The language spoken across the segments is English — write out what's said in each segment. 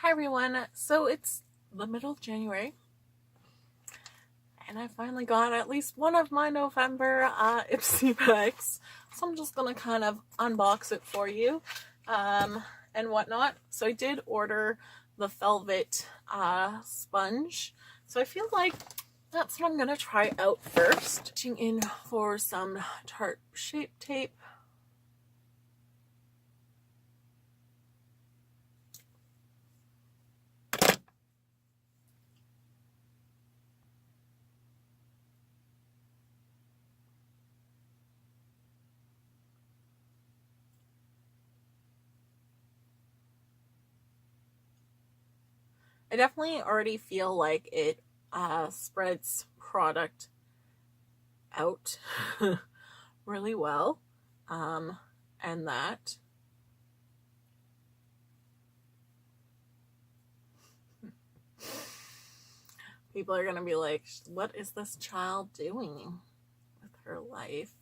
Hi everyone, so it's the middle of January and I finally got at least one of my November IPSY bags, so I'm just gonna kind of unbox it for you and whatnot. So I did order the velvet sponge, so I feel like that's what I'm gonna try out first. Reaching in for some Tarte Shape Tape. I definitely already feel like it spreads product out really well, and that people are gonna be like, what is this child doing with her life?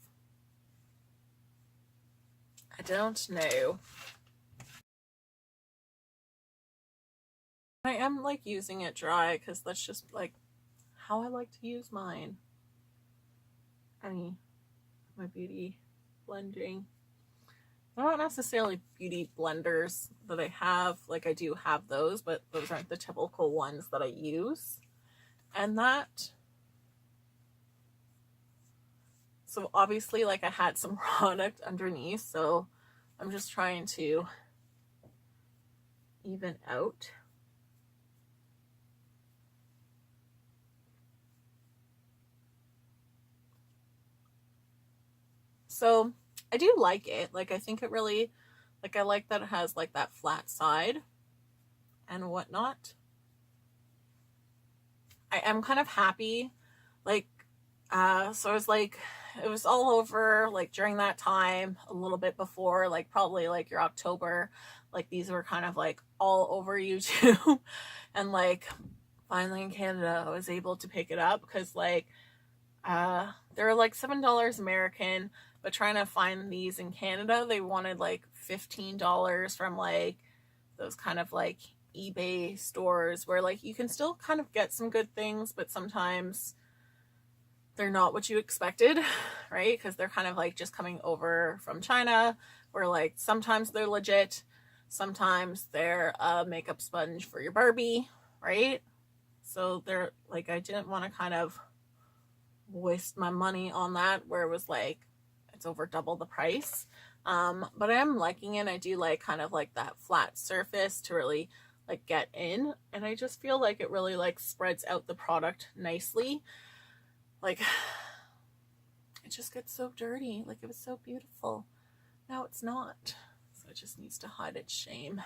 I don't know. I am like using it dry because that's just like how I like to use mine. My beauty blending. Not necessarily beauty blenders that I have. Like I do have those, but those aren't the typical ones that I use. And that, so obviously like I had some product underneath, so I'm just trying to even out. So I do like it. Like I think it really, like I like that it has like that flat side and whatnot. I am kind of happy. Like, so I was like, it was all over like during that time, a little bit before, like probably like your October, like these were kind of like all over YouTube. And like finally in Canada, I was able to pick it up because like, they're like $7 American, but trying to find these in Canada, they wanted like $15 from like those kind of like eBay stores where like you can still kind of get some good things, but sometimes they're not what you expected, right? Because they're kind of like just coming over from China, where like sometimes they're legit, sometimes they're a makeup sponge for your Barbie, right? So they're like, I didn't want to kind of waste my money on that where it was like it's over double the price. But I am liking it. I do like kind of like that flat surface to really like get in, and I just feel like it really like spreads out the product nicely. Like it just gets so dirty. Like it was so beautiful, now it's not, so it just needs to hide its shame.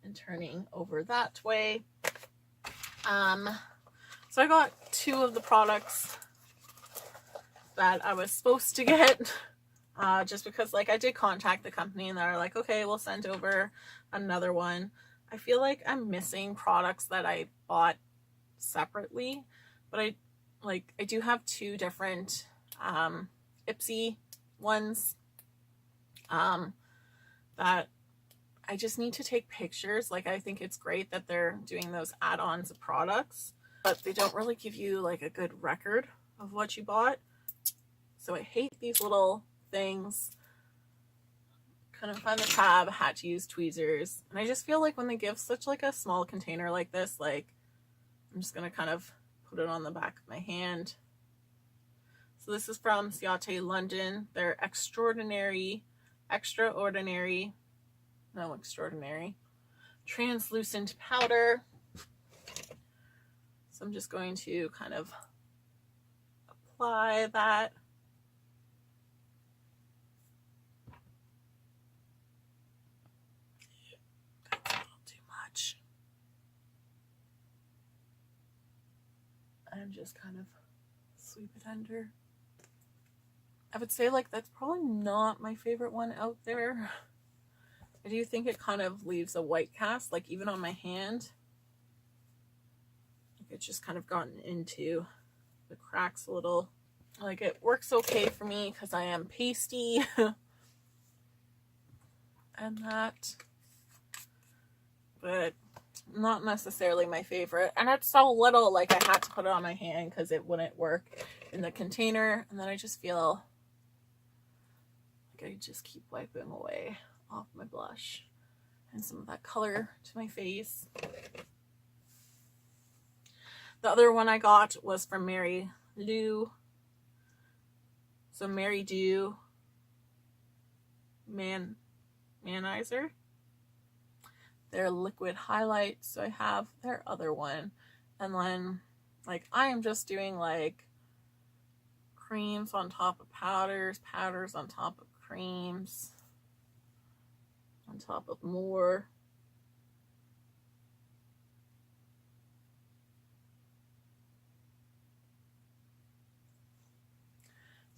And turning over that way, so I got two of the products that I was supposed to get, just because like I did contact the company and they're like, okay, we'll send over another one. I feel like I'm missing products that I bought separately, but I do have two different IPSY ones that I just need to take pictures. Like I think it's great that they're doing those add-ons of products, but they don't really give you like a good record of what you bought. So I hate these little things. Couldn't find the tab, had to use tweezers. And I just feel like when they give such like a small container like this, like I'm just gonna kind of put it on the back of my hand. So this is from Ciate London. They're extraordinary translucent powder. So I'm just going to kind of apply that. That's a little too much. And just kind of sweep it under. I would say like that's probably not my favorite one out there. I do think it kind of leaves a white cast, like even on my hand. Like it's just kind of gotten into the cracks a little. Like it works okay for me because I am pasty and that, but not necessarily my favorite. And it's so little, like I had to put it on my hand because it wouldn't work in the container. And then I just feel like I just keep wiping away off my blush and some of that color to my face. The other one I got was from Mary Lou. So Mary Do Manizer. Their liquid highlight. So I have their other one. And then like I am just doing like creams on top of powders, powders on top of creams, on top of more.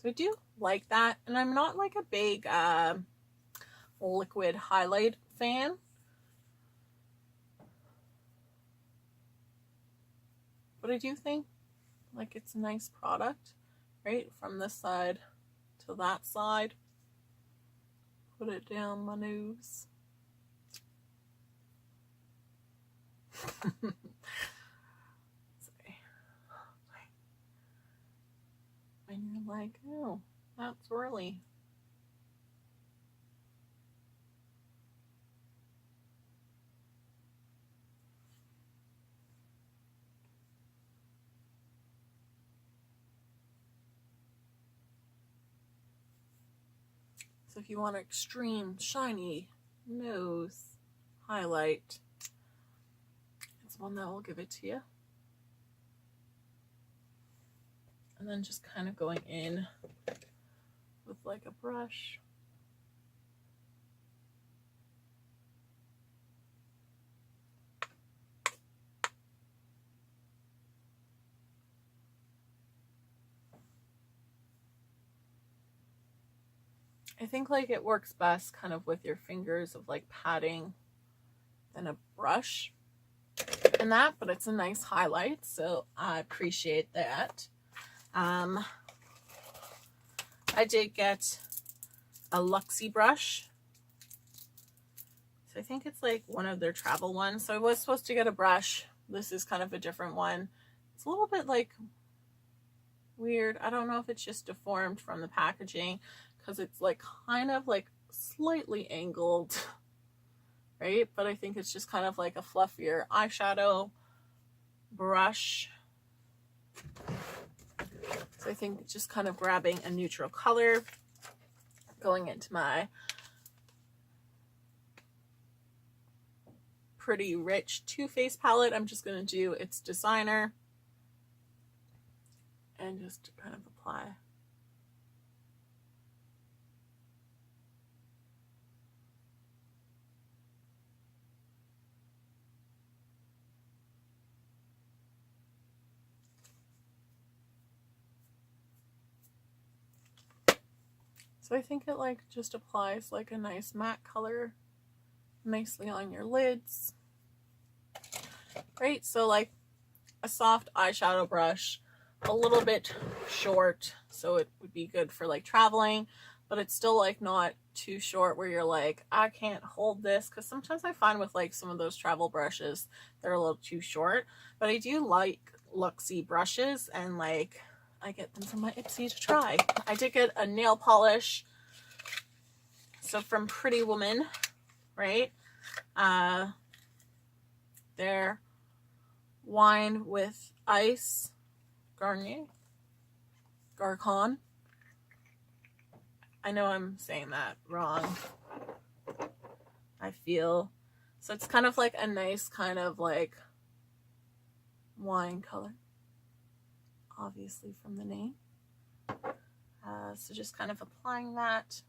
So I do like that, and I'm not like a big liquid highlight fan. But I do think like it's a nice product, right? From this side to that side. Put it down my nose. And you're like, oh, that's really. So if you want an extreme shiny nose highlight, it's one that will give it to you. And then just kind of going in with like a brush. I think like it works best kind of with your fingers of like patting than a brush and that, but it's a nice highlight, so I appreciate that. I did get a Luxie brush. So I think it's like one of their travel ones. So I was supposed to get a brush. This is kind of a different one. It's a little bit like weird. I don't know if it's just deformed from the packaging because it's like kind of like slightly angled, right? But I think it's just kind of like a fluffier eyeshadow brush. So I think just kind of grabbing a neutral color, going into my Pretty Rich Too Faced palette. I'm just going to do its designer and just kind of apply. So I think it like just applies like a nice matte color nicely on your lids. Great. So like a soft eyeshadow brush, a little bit short, so it would be good for like traveling, but it's still like not too short where you're like, I can't hold this, because sometimes I find with like some of those travel brushes they're a little too short. But I do like Luxie brushes, and like I get them from my IPSY to try. I did get a nail polish, so from Pretty Woman, right? Their Wine with Ice Garcon. I know I'm saying that wrong. I feel. So it's kind of like a nice kind of like wine color, obviously from the name. So just kind of applying that.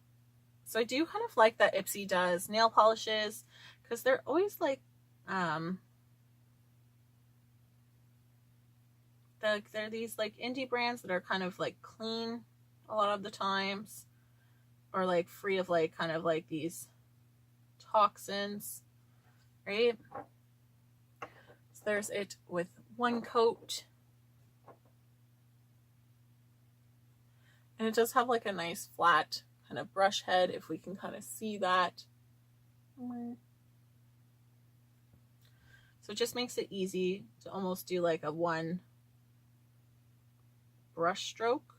So I do kind of like that IPSY does nail polishes, because they're always like they're these like indie brands that are kind of like clean a lot of the times, or like free of like kind of like these toxins, right? So there's it with one coat, and it does have like a nice flat kind of brush head, if we can kind of see that. So So it just makes it easy to almost do like a one brush stroke.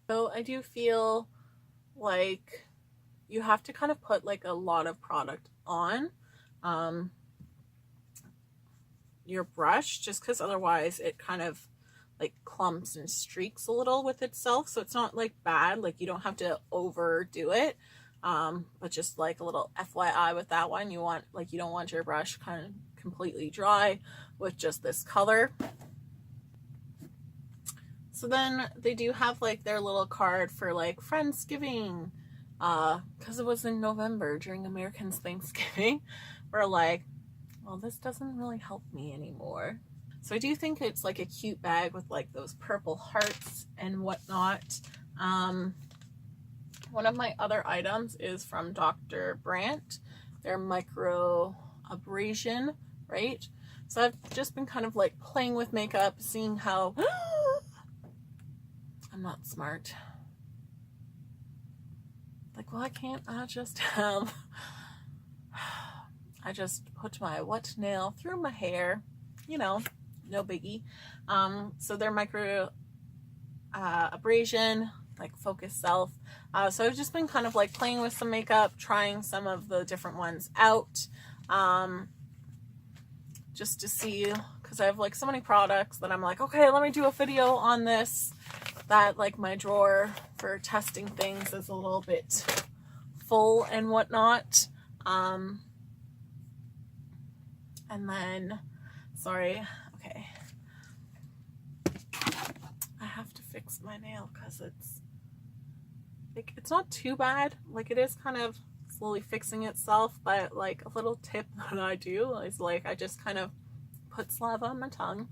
So I do feel like you have to kind of put like a lot of product on your brush, just because otherwise it kind of like clumps and streaks a little with itself. So it's not like bad, like you don't have to overdo it, but just like a little FYI with that one, you want, like, you don't want your brush kind of completely dry with just this color. So then they do have like their little card for like Friendsgiving, because it was in November during Americans' Thanksgiving. We're like, well, this doesn't really help me anymore. So I do think it's like a cute bag with like those purple hearts and whatnot. One of my other items is from Dr. Brandt, their micro abrasion, right? So I've just been kind of like playing with makeup, seeing how I'm not smart. Like, why can't I just have, I just put my wet nail through my hair, you know, no biggie. So they're micro abrasion, like Focus Self. So I've just been kind of like playing with some makeup, trying some of the different ones out, just to see, because I have like so many products that I'm like, okay, let me do a video on this. That like my drawer for testing things is a little bit full and whatnot. And then, sorry, okay, I have to fix my nail because it's like, it's not too bad, like it is kind of slowly fixing itself, but like a little tip that I do is like I just kind of put saliva on my tongue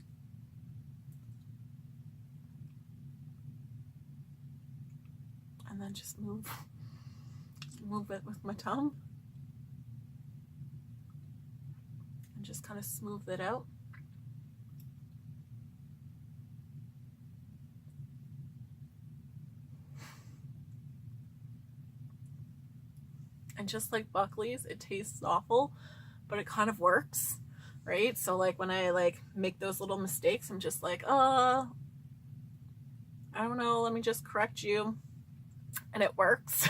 and then just move it with my tongue and just kind of smooth it out. And just like Buckley's, it tastes awful, but it kind of works, right? So like when I like make those little mistakes, I'm just like, I don't know, let me just correct you. And it works.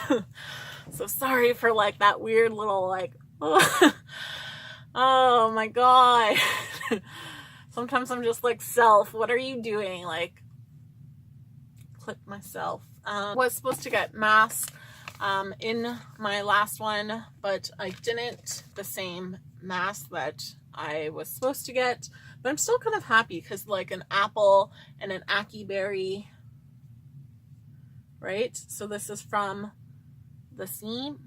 So sorry for like that weird little like, oh my God. Sometimes I'm just like, self, what are you doing? Like, clip myself. Was supposed to get masks in my last one, but I didn't, the same mask that I was supposed to get. But I'm still kind of happy because like an apple and an ackee berry, right? So this is from the Seam,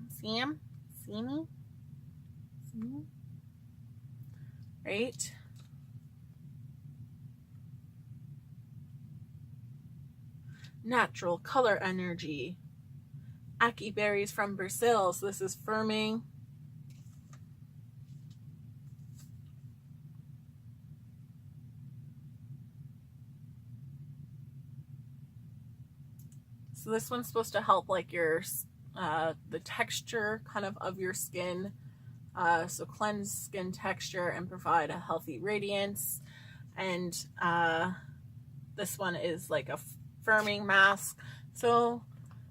right? Natural color energy. Ackee berries from Brazil. So this is firming. So this one's supposed to help like your the texture kind of your skin. So cleanse skin texture and provide a healthy radiance. And this one is like a firming mask. So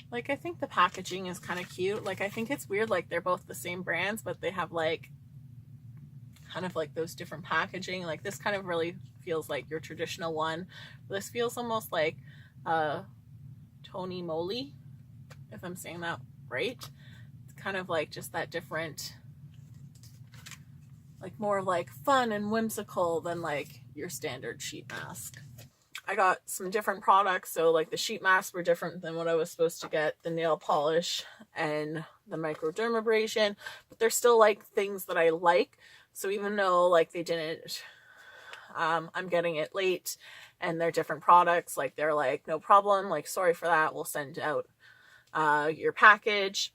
like I think the packaging is kind of cute. Like I think it's weird, like they're both the same brands, but they have like kind of like those different packaging. Like this kind of really feels like your traditional one. This feels almost like Tony Moly, if I'm saying that right. It's kind of like just that different, like more like fun and whimsical than like your standard sheet mask. I got some different products, so like the sheet masks were different than what I was supposed to get, the nail polish and the microdermabrasion, but they're still like things that I like. So even though like they didn't, I'm getting it late and they're different products, like they're like, no problem, like sorry for that, we'll send out your package.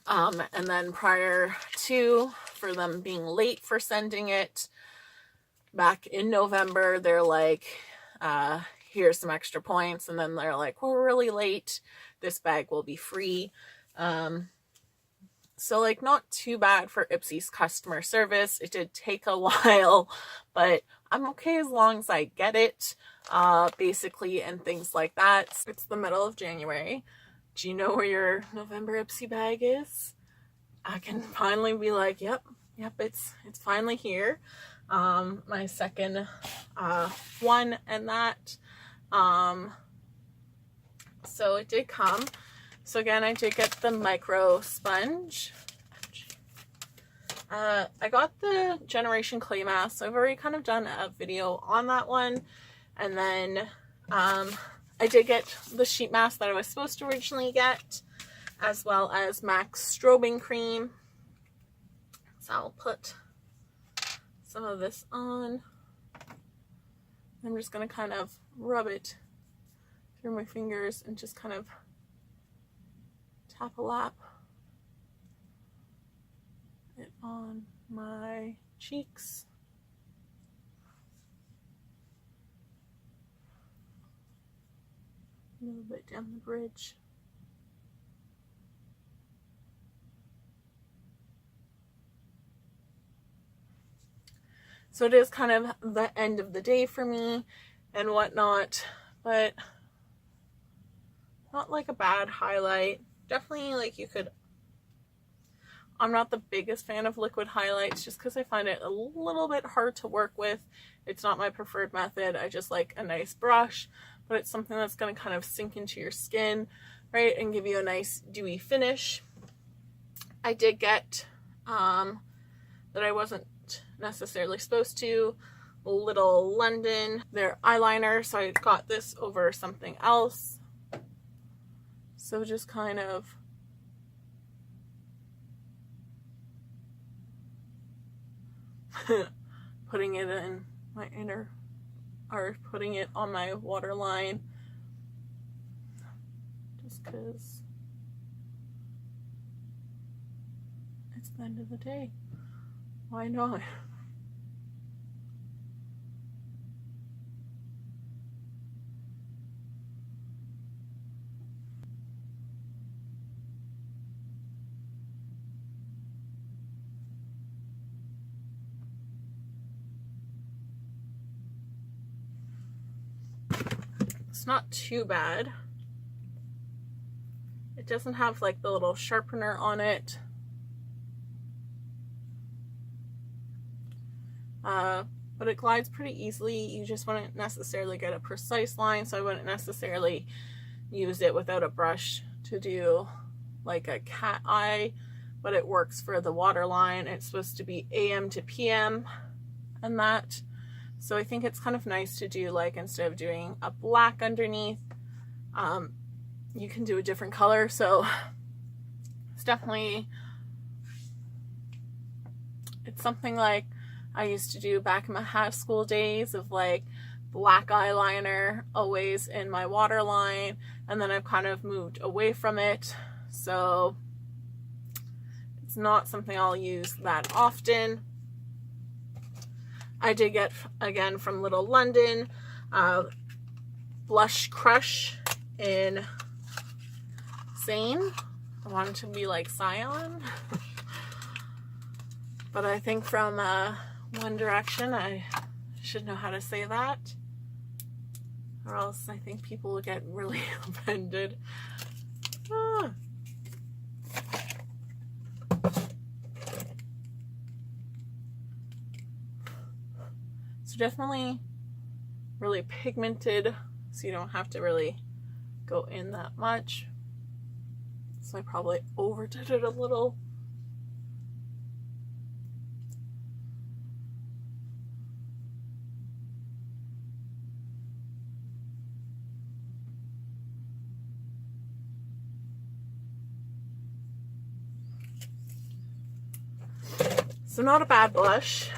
And then prior to, for them being late for sending it, back in November, they're like, here's some extra points. And then they're like, we're really late, this bag will be free. So like not too bad for IPSY's customer service. It did take a while, but I'm okay as long as I get it, basically, and things like that. It's the middle of January. Do you know where your November IPSY bag is? I can finally be like, yep, it's finally here. My second one and that. So it did come. So again, I did get the micro sponge. I got the Generation Clay Mask, so I've already kind of done a video on that one. And then I did get the sheet mask that I was supposed to originally get, as well as MAC's strobing cream. So I'll put some of this on. I'm just going to kind of rub it through my fingers and just kind of tap a lap it on my cheeks. A little bit down the bridge. So it is kind of the end of the day for me and whatnot, but not like a bad highlight. Definitely like you could, I'm not the biggest fan of liquid highlights just because I find it a little bit hard to work with. It's not my preferred method. I just like a nice brush, but it's something that's going to kind of sink into your skin, right, and give you a nice dewy finish. I did get, that I wasn't necessarily supposed to, Little London, their eyeliner, so I got this over something else. So just kind of putting it in my inner, or putting it on my waterline, just because it's the end of the day. Why not? It's not too bad. It doesn't have like the little sharpener on it. But it glides pretty easily. You just wouldn't necessarily get a precise line, so I wouldn't necessarily use it without a brush to do like a cat eye, but it works for the waterline. It's supposed to be AM to PM and that. So I think it's kind of nice to do, like, instead of doing a black underneath, you can do a different color. So it's definitely, it's something like I used to do back in my high school days, of like black eyeliner always in my waterline, and then I've kind of moved away from it. So it's not something I'll use that often. I did get, again, from Little London, Blush Crush in Sane. I wanted to be like Scion. But I think from One Direction, I should know how to say that. Or else I think people will get really offended. Ah. So definitely really pigmented, so you don't have to really go in that much. So I probably overdid it a little. So not a bad blush.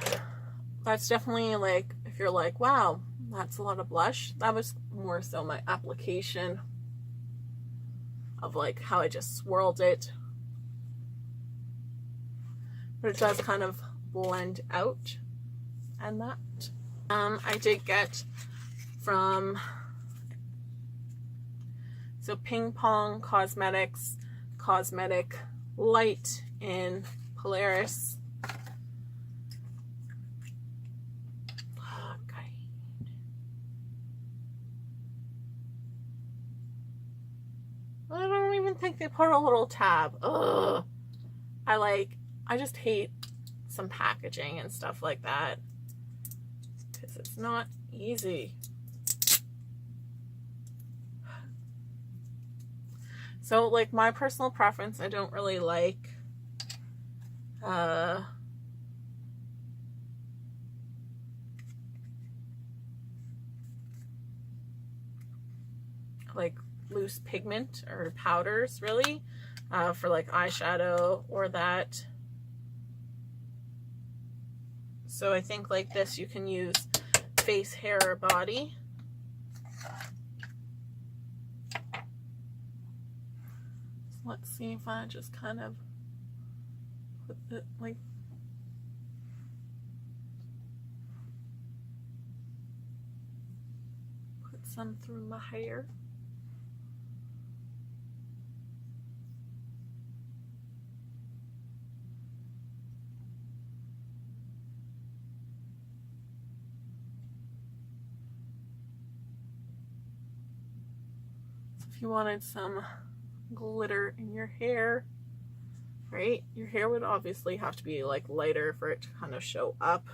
That's definitely like, if you're like, wow, that's a lot of blush. That was more so my application of like how I just swirled it. But it does kind of blend out. And that. I did get from, so Ping Pong Cosmetics Cosmetic Light in Polaris. I don't even think they put a little tab. Ugh. I just hate some packaging and stuff like that, because it's not easy. So like my personal preference, I don't really like like loose pigment or powders really for like eyeshadow or that. So I think like this you can use face, hair, or body. So let's see if I just kind of put it like put some through my hair. If you wanted some glitter in your hair, right? Your hair would obviously have to be like lighter for it to kind of show up.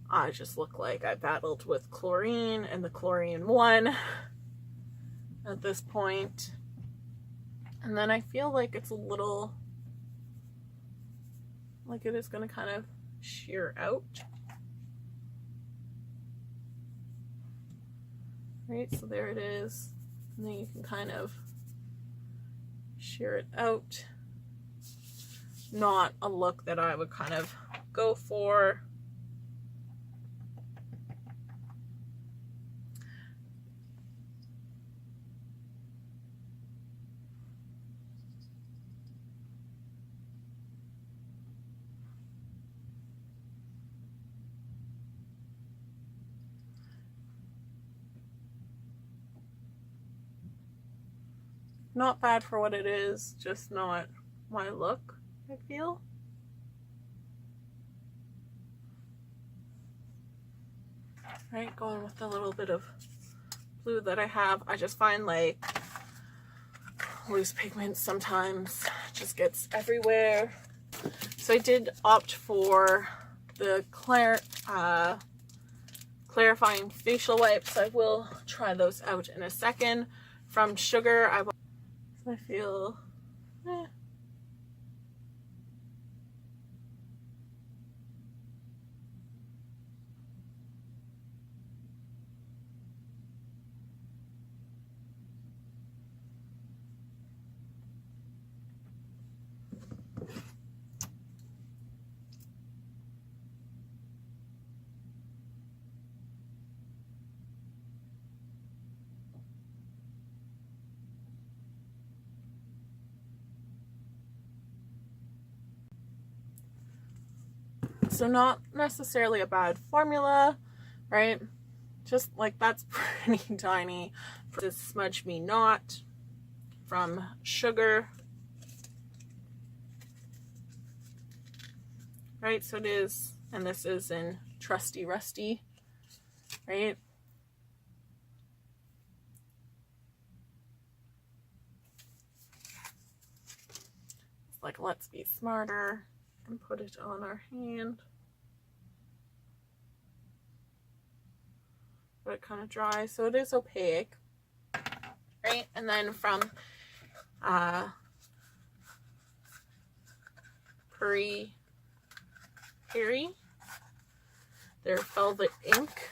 I just look like I battled with chlorine and the chlorine won at this point. And then I feel like it's a little, like it is going to kind of shear out. Right, so there it is. And then you can kind of shear it out. Not a look that I would kind of go for. Not bad for what it is, just not my look, I feel. Right, going with a little bit of blue that I have. I just find like loose pigment sometimes just gets everywhere. So I did opt for the clarifying facial wipes. I will try those out in a second. From Sugar, I feel so not necessarily a bad formula, right? Just like that's pretty tiny. This Smudge Me Not from Sugar. Right, so it is, and this is in Trusty Rusty, right? It's like, let's be smarter and put it on our hand. But it kind of dry, so it is opaque, right? And then from Perry, their Velvet Ink.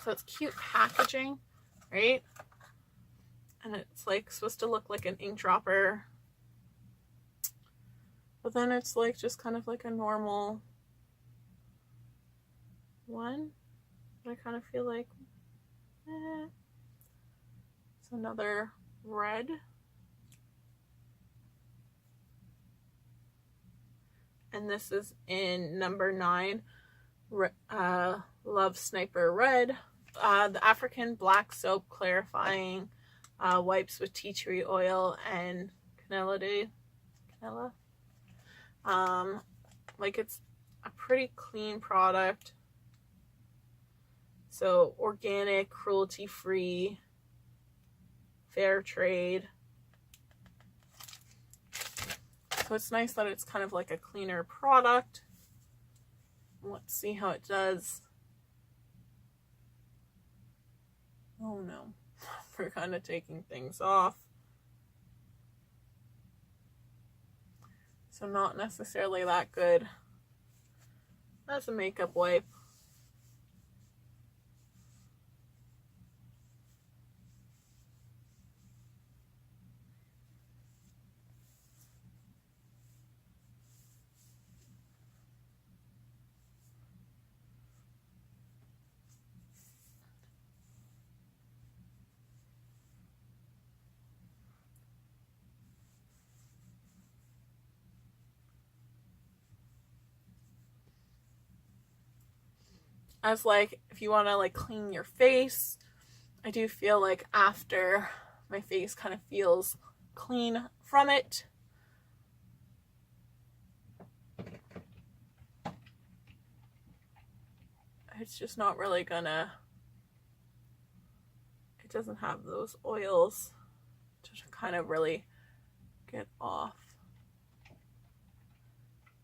So it's cute packaging, right? And it's like supposed to look like an ink dropper, but then it's like just kind of like a normal one. I kind of feel like it's another red. And this is in number 9, Love Sniper Red. The African Black Soap Clarifying wipes with tea tree oil and canela. Like, it's a pretty clean product. So organic, cruelty-free, fair trade. So it's nice that it's kind of like a cleaner product. Let's see how it does. Oh no, we're kind of taking things off. So not necessarily that good as a makeup wipe. As like, if you want to like clean your face, I do feel like after my face kind of feels clean from it. It's just not really gonna, it doesn't have those oils to kind of really get off.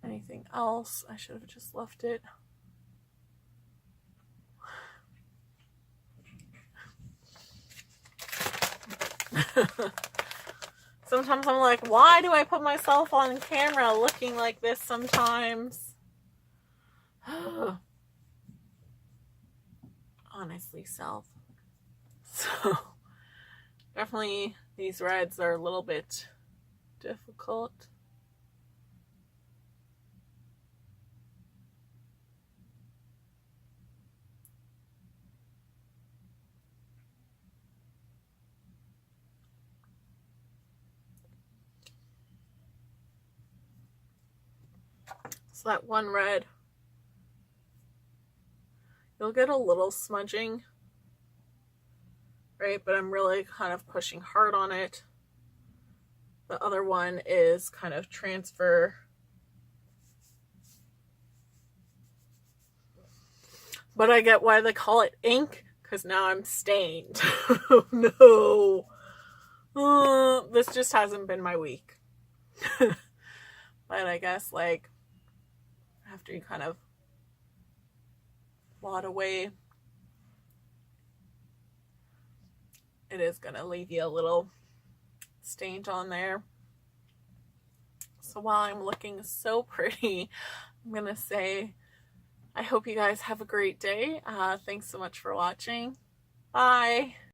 Anything else? I should have just left it. Sometimes I'm like, why do I put myself on camera looking like this sometimes? Honestly, self. So definitely these reds are a little bit difficult. So that one red, you'll get a little smudging, right? But I'm really kind of pushing hard on it. The other one is kind of transfer. But I get why they call it ink, because now I'm stained. Oh no. This just hasn't been my week. But I guess like after you kind of blot away, it is going to leave you a little stained on there. So while I'm looking so pretty, I'm going to say I hope you guys have a great day. Thanks so much for watching. Bye.